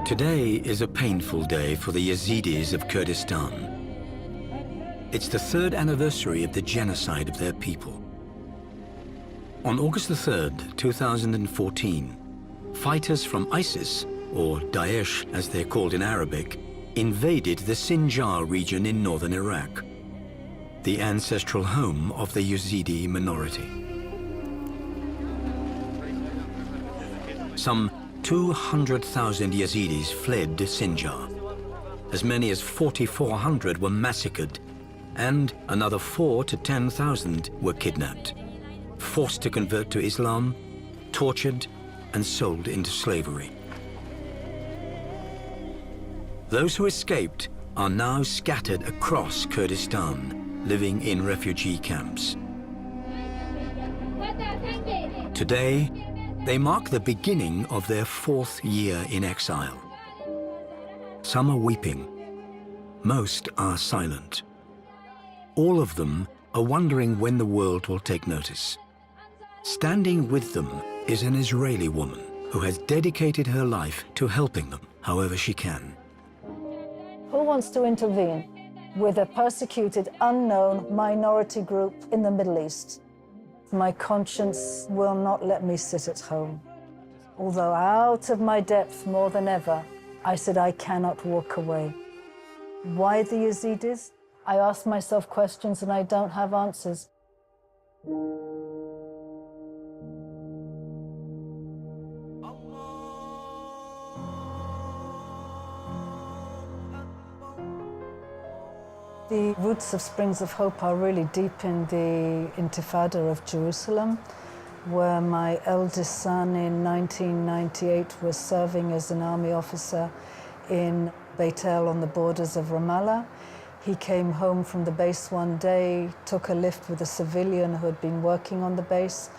Today is a painful day for the Yazidis of Kurdistan. It's the 3rd anniversary of the genocide of their people. On August the 3rd, 2014, fighters from ISIS, or Daesh as they're called in Arabic, invaded the Sinjar region in northern Iraq, the ancestral home of the Yazidi minority. Some 200,000 Yazidis fled Sinjar. As many as 4,400 were massacred, and another 4,000 to 10,000 were kidnapped, forced to convert to Islam, tortured, and sold into slavery. Those who escaped are now scattered across Kurdistan, living in refugee camps. Today, they mark the beginning of their 4th year in exile. Some are weeping, most are silent. All of them are wondering when the world will take notice. Standing with them is an Israeli woman who has dedicated her life to helping them however she can. Who wants to intervene with a persecuted, unknown minority group in the Middle East? My conscience will not let me sit at home. Although out of my depth more than ever, I said I cannot walk away. Why the Yazidis? I ask myself questions and I don't have answers. The roots of Springs of Hope are really deep in the Intifada of Jerusalem, where my eldest son in 1998 was serving as an army officer in Beit El on the borders of Ramallah. He came home from the base one day, took a lift with a civilian who had been working on the base,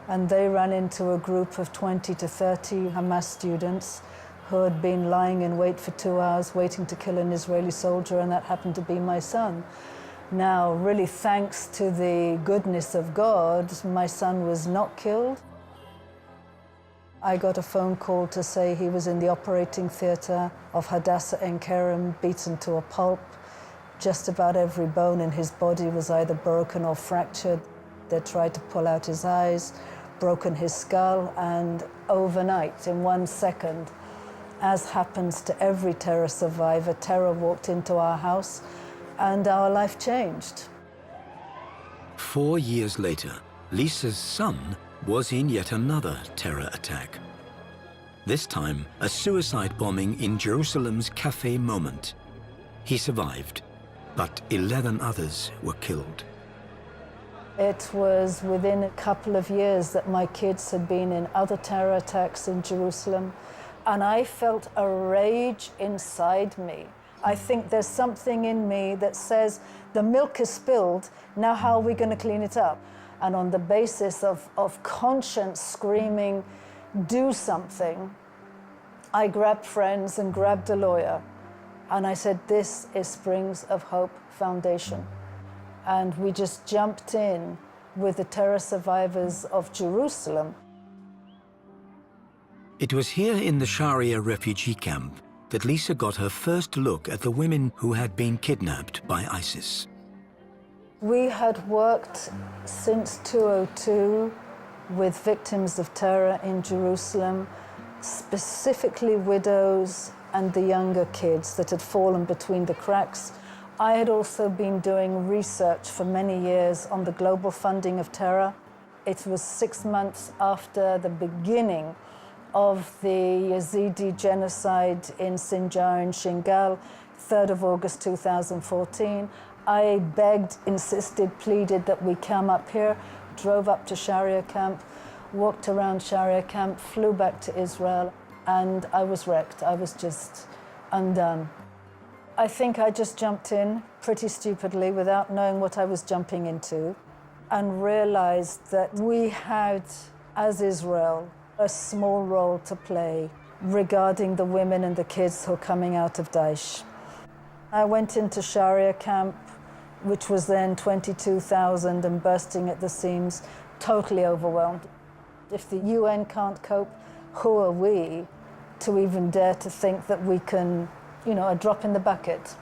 and they ran into a group of 20 to 30 Hamas students who had been lying in wait for 2 hours waiting to kill an Israeli soldier, and that happened to be my son. Now, really thanks to the goodness of God, my son was not killed. I got a phone call to say he was in the operating theatre of Hadassah Ein Kerem, beaten to a pulp. Just about every bone in his body was either broken or fractured. They tried to pull out his eyes, broken his skull, and overnight, in 1 second, as happens to every terror survivor, terror walked into our house and our life changed. 4 years later, Lisa's son was in yet another terror attack. This time, a suicide bombing in Jerusalem's Cafe Moment. He survived, but 11 others were killed. It was within a couple of years that my kids had been in other terror attacks in Jerusalem, and I felt a rage inside me. I think there's something in me that says, the milk is spilled, now how are we going to clean it up? And on the basis of conscience screaming, do something, I grabbed friends and grabbed a lawyer. And I said, this is Springs of Hope Foundation. And we just jumped in with the terror survivors of Jerusalem. It was here in the Sharia refugee camp that Lisa got her first look at the women who had been kidnapped by ISIS. We had worked since 2002 with victims of terror in Jerusalem, specifically widows and the younger kids that had fallen between the cracks. I had also been doing research for many years on the global funding of terror. It was 6 months after the beginning of the Yazidi genocide in Sinjar and Shingal, 3rd of August 2014. I begged, insisted, pleaded that we come up here, drove up to Sharia camp, walked around Sharia camp, flew back to Israel, and I was wrecked. I was just undone. I think I just jumped in pretty stupidly without knowing what I was jumping into, and realized that we had, as Israel, a small role to play regarding the women and the kids who are coming out of Daesh. I went into Sharia camp, which was then 22,000 and bursting at the seams, totally overwhelmed. If the UN can't cope, who are we to even dare to think that we can, a drop in the bucket?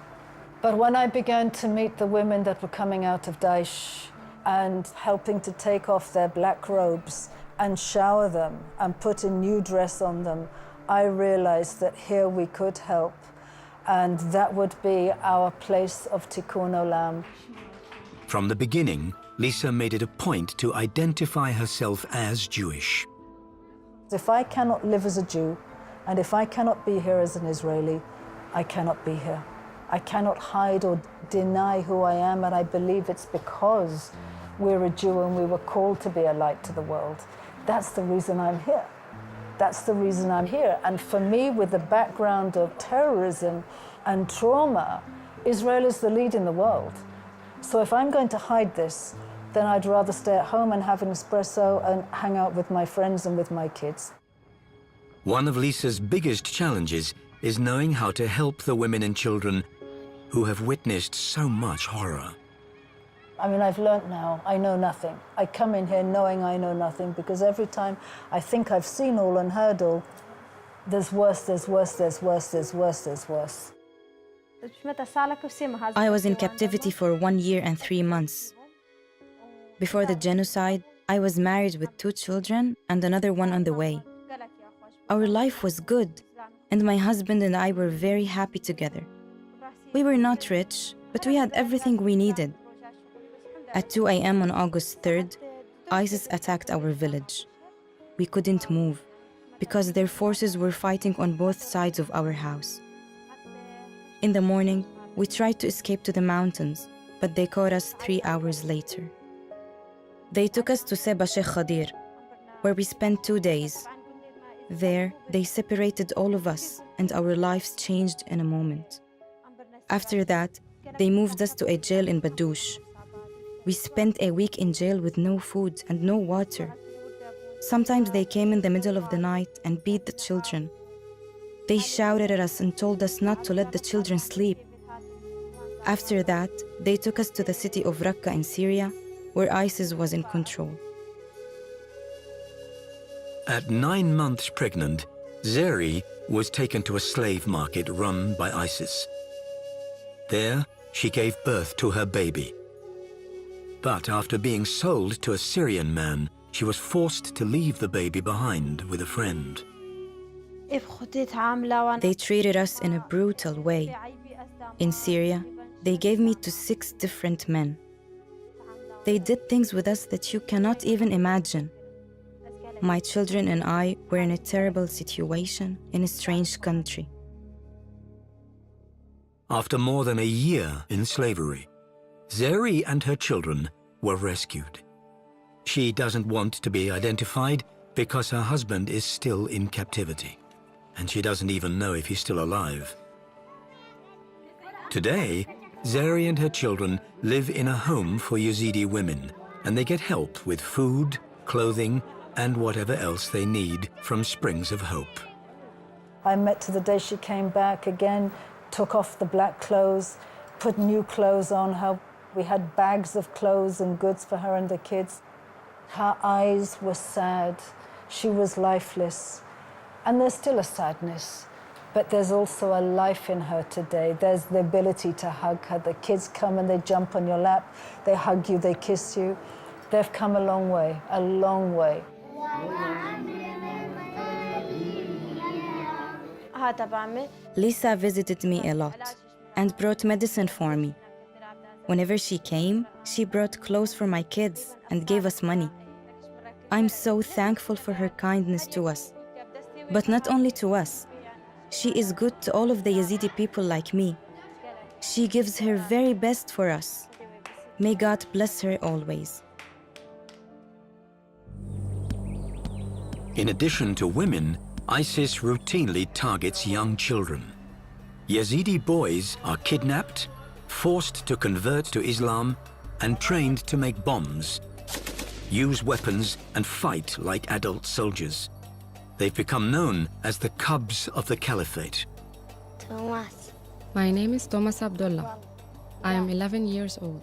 But when I began to meet the women that were coming out of Daesh and helping to take off their black robes and shower them and put a new dress on them, I realized that here we could help, and that would be our place of tikkun olam. From the beginning, Lisa made it a point to identify herself as Jewish. If I cannot live as a Jew, and if I cannot be here as an Israeli, I cannot be here. I cannot hide or deny who I am, and I believe it's because we're a Jew and we were called to be a light to the world. That's the reason I'm here. That's the reason I'm here. And for me, with the background of terrorism and trauma, Israel is the lead in the world. So if I'm going to hide this, then I'd rather stay at home and have an espresso and hang out with my friends and with my kids. One of Lisa's biggest challenges is knowing how to help the women and children who have witnessed so much horror. I mean, I've learnt now, I know nothing. I come in here knowing I know nothing, because every time I think I've seen all and heard all, there's worse, there's worse, there's worse, there's worse, there's worse. I was in captivity for 1 year and 3 months. Before the genocide, I was married with 2 children and another one on the way. Our life was good, and my husband and I were very happy together. We were not rich, but we had everything we needed. At 2 a.m. on August 3rd, ISIS attacked our village. We couldn't move because their forces were fighting on both sides of our house. In the morning, we tried to escape to the mountains, but they caught us 3 hours later. They took us to Seba Sheikh Khadir, where we spent 2 days. There, they separated all of us, and our lives changed in a moment. After that, they moved us to a jail in Badoush. We spent a week in jail with no food and no water. Sometimes they came in the middle of the night and beat the children. They shouted at us and told us not to let the children sleep. After that, they took us to the city of Raqqa in Syria, where ISIS was in control. At 9 months pregnant, Zeri was taken to a slave market run by ISIS. There, she gave birth to her baby. But after being sold to a Syrian man, she was forced to leave the baby behind with a friend. They treated us in a brutal way. In Syria, they gave me to 6 different men. They did things with us that you cannot even imagine. My children and I were in a terrible situation in a strange country. After more than a year in slavery, Zeri and her children were rescued. She doesn't want to be identified because her husband is still in captivity, and she doesn't even know if he's still alive. Today, Zeri and her children live in a home for Yazidi women, and they get help with food, clothing, and whatever else they need from Springs of Hope. I met her the day she came back again, took off the black clothes, put new clothes on her. We had bags of clothes and goods for her and the kids. Her eyes were sad. She was lifeless. And there's still a sadness, but there's also a life in her today. There's the ability to hug her. The kids come and they jump on your lap. They hug you, they kiss you. They've come a long way, a long way. Lisa visited me a lot and brought medicine for me. Whenever she came, she brought clothes for my kids and gave us money. I'm so thankful for her kindness to us. But not only to us. She is good to all of the Yazidi people like me. She gives her very best for us. May God bless her always. In addition to women, ISIS routinely targets young children. Yazidi boys are kidnapped, forced to convert to Islam, and trained to make bombs, use weapons, and fight like adult soldiers. They've become known as the cubs of the caliphate. My name is Thomas Abdullah. I am 11 years old.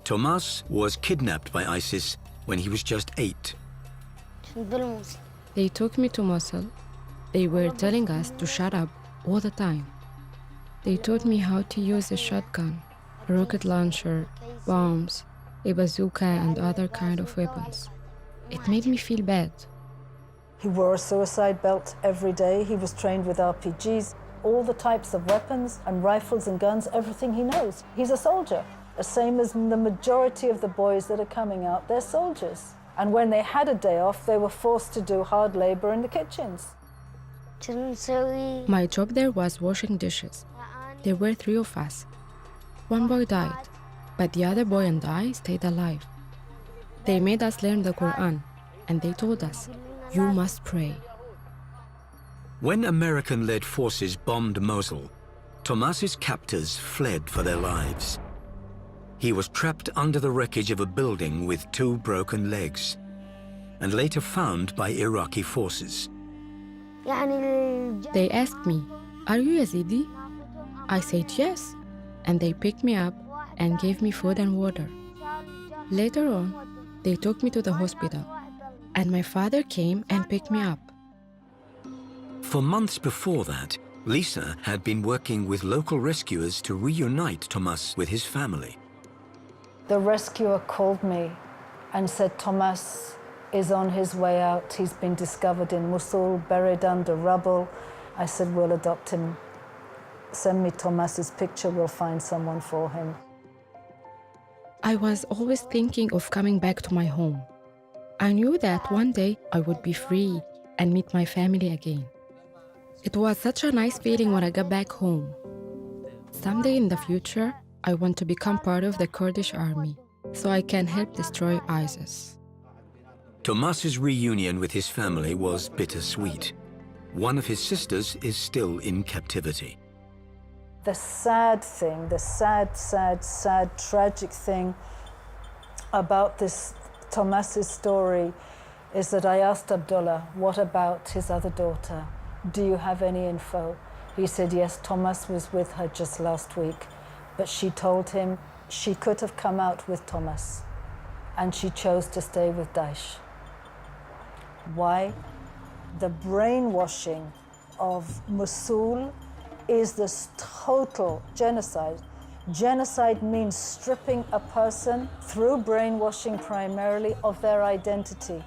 Tomas was kidnapped by ISIS when he was just 8. They took me to Mosul. They were telling us to shut up all the time. They taught me how to use a shotgun, a rocket launcher, bombs, a bazooka, and other kind of weapons. It made me feel bad. He wore a suicide belt every day. He was trained with RPGs, all the types of weapons and rifles and guns, everything he knows. He's a soldier, the same as the majority of the boys that are coming out, they're soldiers. And when they had a day off, they were forced to do hard labor in the kitchens. My job there was washing dishes. There were 3 of us. One boy died, but the other boy and I stayed alive. They made us learn the Quran, and they told us, "You must pray." When American-led forces bombed Mosul, Tomas's captors fled for their lives. He was trapped under the wreckage of a building with 2 broken legs, and later found by Iraqi forces. They asked me, "Are you Yazidi?" I said yes, and they picked me up and gave me food and water. Later on, they took me to the hospital, and my father came and picked me up. For months before that, Lisa had been working with local rescuers to reunite Tomas with his family. The rescuer called me and said, Tomas is on his way out. He's been discovered in Mosul, buried under rubble. I said, we'll adopt him. Send me Tomas's picture, we'll find someone for him. I was always thinking of coming back to my home. I knew that one day I would be free and meet my family again. It was such a nice feeling when I got back home. Someday in the future, I want to become part of the Kurdish army so I can help destroy ISIS. Tomas's reunion with his family was bittersweet. One of his sisters is still in captivity. The sad thing, the sad, tragic thing about this Tomas's story is that I asked Abdullah, what about his other daughter? Do you have any info? He said, yes, Tomas was with her just last week, but she told him she could have come out with Tomas, and she chose to stay with Daesh. Why? The brainwashing of Mosul is this total genocide. Genocide means stripping a person through brainwashing primarily of their identity.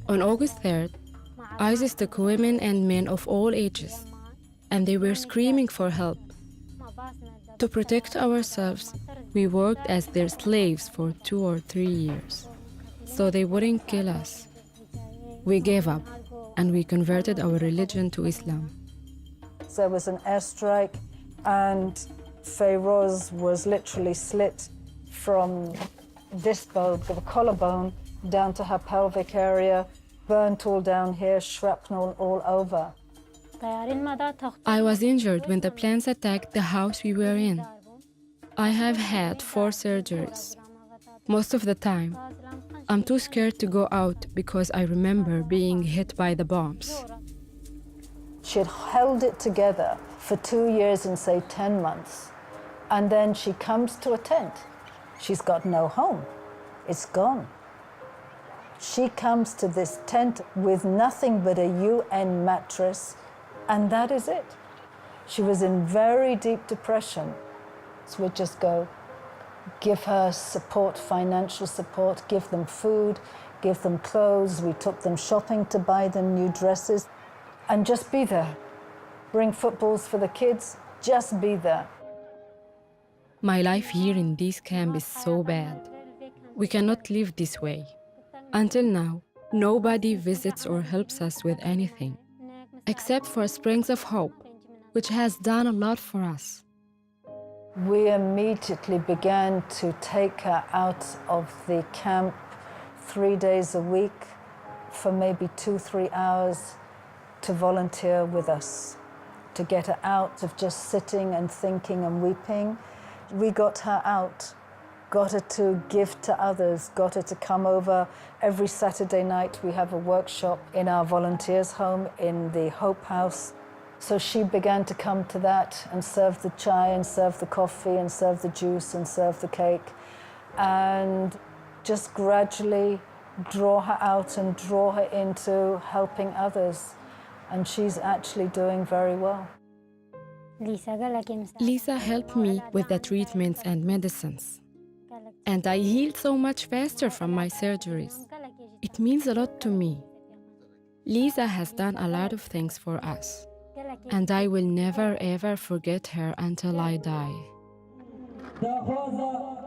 On August 3rd, ISIS took women and men of all ages, and they were screaming for help. To protect ourselves, we worked as their slaves for 2 or 3 years, so they wouldn't kill us. We gave up, and we converted our religion to Islam. There was an airstrike, and Fayroz was literally slit from this bone, the collarbone, down to her pelvic area, burnt all down here, shrapnel all over. I was injured when the planes attacked the house we were in. I have had 4 surgeries. Most of the time, I'm too scared to go out because I remember being hit by the bombs. She had held it together for 2 years and say 10 months. And then she comes to a tent. She's got no home. It's gone. She comes to this tent with nothing but a UN mattress, and that is it. She was in very deep depression. So we'd just go, give her support, financial support, give them food, give them clothes. We took them shopping to buy them new dresses, and just be there. Bring footballs for the kids, just be there. My life here in this camp is so bad. We cannot live this way. Until now, nobody visits or helps us with anything, except for Springs of Hope, which has done a lot for us. We immediately began to take her out of the camp 3 days a week for maybe 2-3 hours to volunteer with us, to get her out of just sitting and thinking and weeping. We got her out, got her to give to others, got her to come over. Every Saturday night we have a workshop in our volunteers' home in the Hope House. So she began to come to that and serve the chai and serve the coffee and serve the juice and serve the cake. And just gradually draw her out and draw her into helping others. And she's actually doing very well. Lisa helped me with the treatments and medicines. And I healed so much faster from my surgeries. It means a lot to me. Lisa has done a lot of things for us. And I will never ever forget her until I die.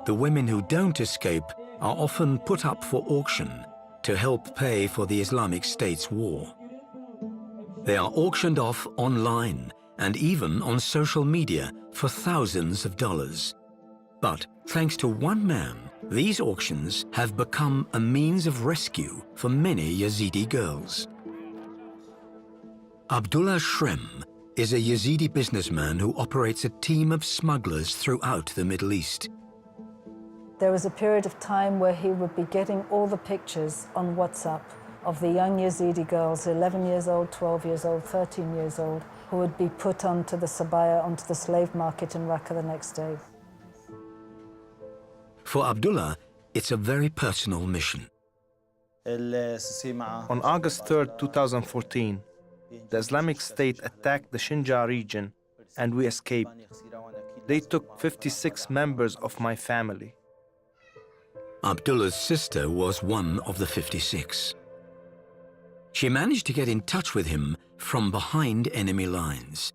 The women who don't escape are often put up for auction to help pay for the Islamic State's war. They are auctioned off online and even on social media for thousands of dollars. But thanks to one man, these auctions have become a means of rescue for many Yazidi girls. Abdullah Shrem is a Yazidi businessman who operates a team of smugglers throughout the Middle East. There was a period of time where he would be getting all the pictures on WhatsApp of the young Yazidi girls, 11 years old, 12 years old, 13 years old, who would be put onto the sabaya, onto the slave market in Raqqa the next day. For Abdullah, it's a very personal mission. On August 3, 2014, the Islamic State attacked the Shinjar region and we escaped. They took 56 members of my family. Abdullah's sister was one of the 56. She managed to get in touch with him from behind enemy lines.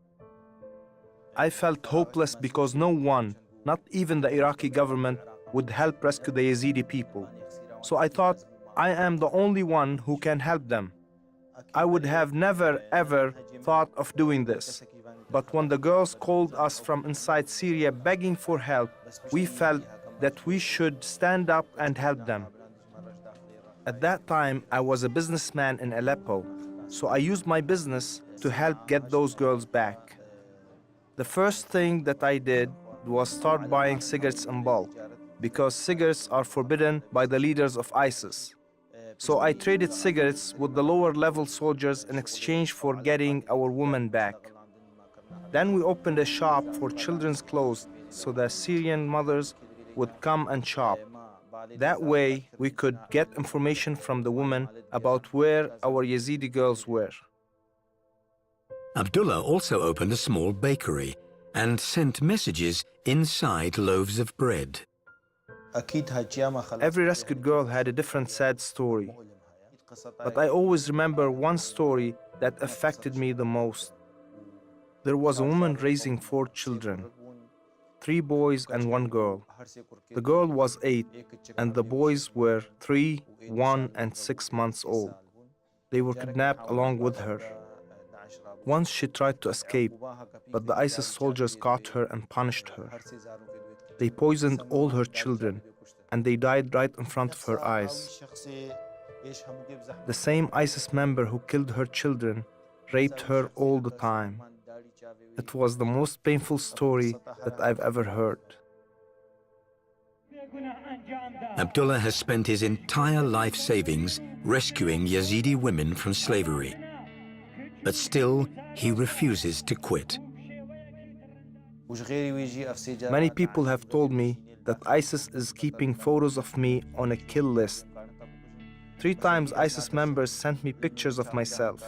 I felt hopeless because no one, not even the Iraqi government, would help rescue the Yazidi people. So I thought, I am the only one who can help them. I would have never ever thought of doing this. But when the girls called us from inside Syria begging for help, we felt that we should stand up and help them. At that time, I was a businessman in Aleppo, so I used my business to help get those girls back. The first thing that I did was start buying cigarettes in bulk, because cigarettes are forbidden by the leaders of ISIS. So I traded cigarettes with the lower-level soldiers in exchange for getting our women back. Then we opened a shop for children's clothes so the Syrian mothers would come and shop. That way, we could get information from the women about where our Yazidi girls were. Abdullah also opened a small bakery and sent messages inside loaves of bread. Every rescued girl had a different sad story. But I always remember one story that affected me the most. There was a woman raising 4 children, 3 boys and 1 girl. The girl was 8 and the boys were 3, 1 and 6 months old. They were kidnapped along with her. Once she tried to escape, but the ISIS soldiers caught her and punished her. They poisoned all her children, and they died right in front of her eyes. The same ISIS member who killed her children raped her all the time. It was the most painful story that I've ever heard. Abdullah has spent his entire life savings rescuing Yazidi women from slavery. But still, he refuses to quit. Many people have told me that ISIS is keeping photos of me on a kill list. 3 times ISIS members sent me pictures of myself.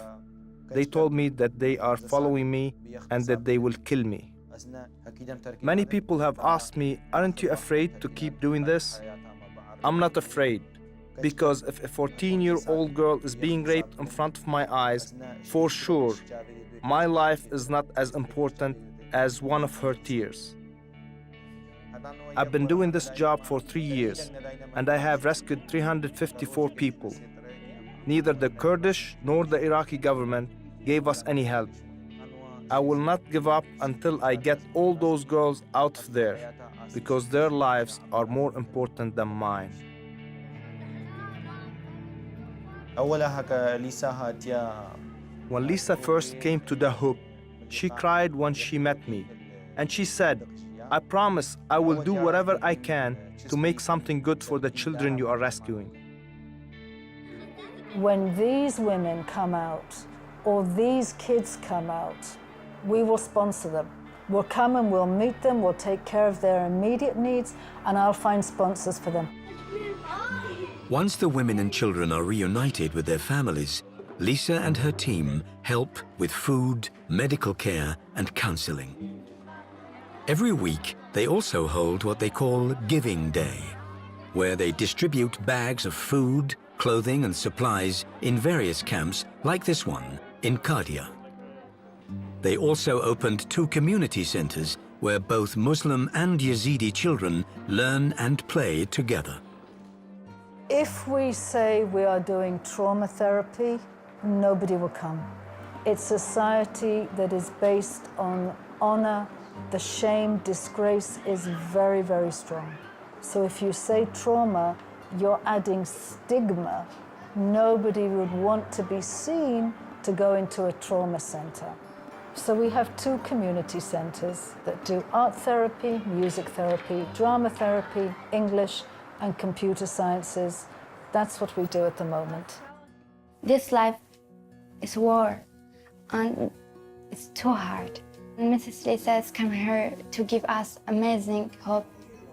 They told me that they are following me and that they will kill me. Many people have asked me, aren't you afraid to keep doing this? I'm not afraid, because if a 14-year-old girl is being raped in front of my eyes, for sure, my life is not as important as one of her tears. I've been doing this job for 3 years, and I have rescued 354 people. Neither the Kurdish nor the Iraqi government gave us any help. I will not give up until I get all those girls out of there, because their lives are more important than mine. When Lisa first came to the hook, she cried when she met me, and she said, I promise I will do whatever I can to make something good for the children you are rescuing. When these women come out, or these kids come out, we will sponsor them. We'll come and we'll meet them, we'll take care of their immediate needs, and I'll find sponsors for them. Once the women and children are reunited with their families, Lisa and her team help with food, medical care, and counseling. Every week, they also hold what they call Giving Day, where they distribute bags of food, clothing, and supplies in various camps like this one in Kardia. They also opened 2 community centers where both Muslim and Yazidi children learn and play together. If we say we are doing trauma therapy, nobody will come. It's a society that is based on honor. The shame, disgrace is very, very strong. So if you say trauma, you're adding stigma. Nobody would want to be seen to go into a trauma center. So we have 2 community centers that do art therapy, music therapy, drama therapy, English, and computer sciences. That's what we do at the moment. This life is war, and it's too hard. Mrs. Lisa has come here to give us amazing hope.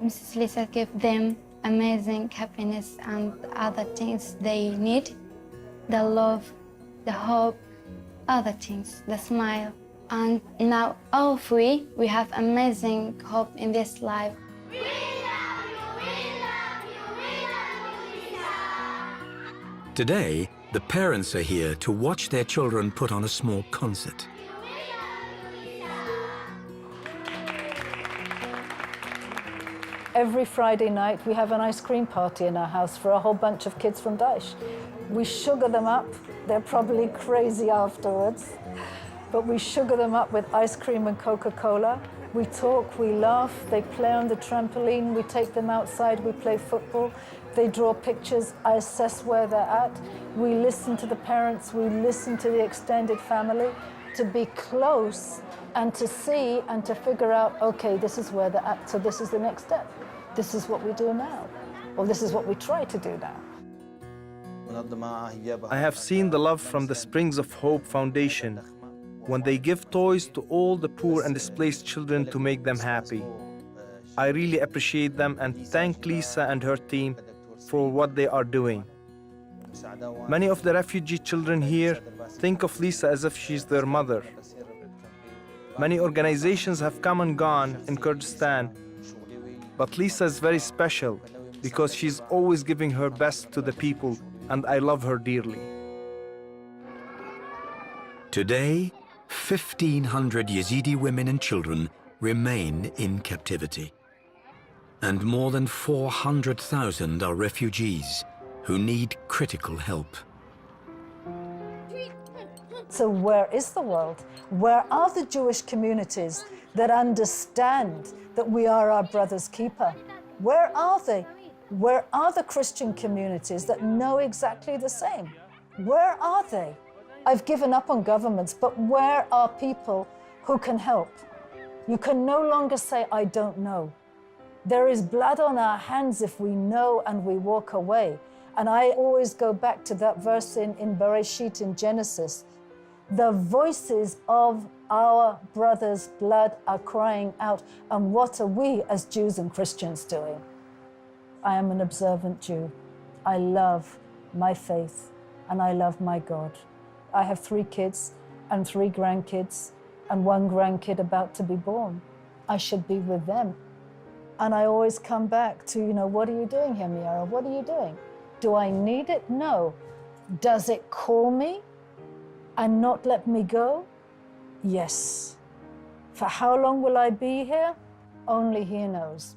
Mrs. Lisa gave them amazing happiness and other things they need. The love, the hope, other things, the smile. And now all 3, we have amazing hope in this life. Today, the parents are here to watch their children put on a small concert. Every Friday night, we have an ice cream party in our house for a whole bunch of kids from Daesh. We sugar them up. They're probably crazy afterwards, but we sugar them up with ice cream and Coca-Cola. We talk, we laugh, they play on the trampoline, we take them outside, we play football, they draw pictures, I assess where they're at. We listen to the parents, we listen to the extended family to be close and to see and to figure out, okay, this is where they're at, so this is the next step. This is what we do now, or this is what we try to do now. I have seen the love from the Springs of Hope Foundation when they give toys to all the poor and displaced children to make them happy. I really appreciate them and thank Lisa and her team for what they are doing. Many of the refugee children here think of Lisa as if she's their mother. Many organizations have come and gone in Kurdistan, but Lisa is very special because she's always giving her best to the people, and I love her dearly. Today, 1,500 Yazidi women and children remain in captivity. And more than 400,000 are refugees who need critical help. So where is the world? Where are the Jewish communities that understand that we are our brother's keeper? Where are they? Where are the Christian communities that know exactly the same? Where are they? I've given up on governments, but where are people who can help? You can no longer say, I don't know. There is blood on our hands if we know and we walk away. And I always go back to that verse in Bereshit, in Genesis. The voices of our brothers' blood are crying out. And what are we as Jews and Christians doing? I am an observant Jew. I love my faith and I love my God. I have 3 kids and 3 grandkids and 1 grandkid about to be born. I should be with them. And I always come back to, what are you doing here, Miara? What are you doing? Do I need it? No. Does it call me and not let me go? Yes. For how long will I be here? Only He knows.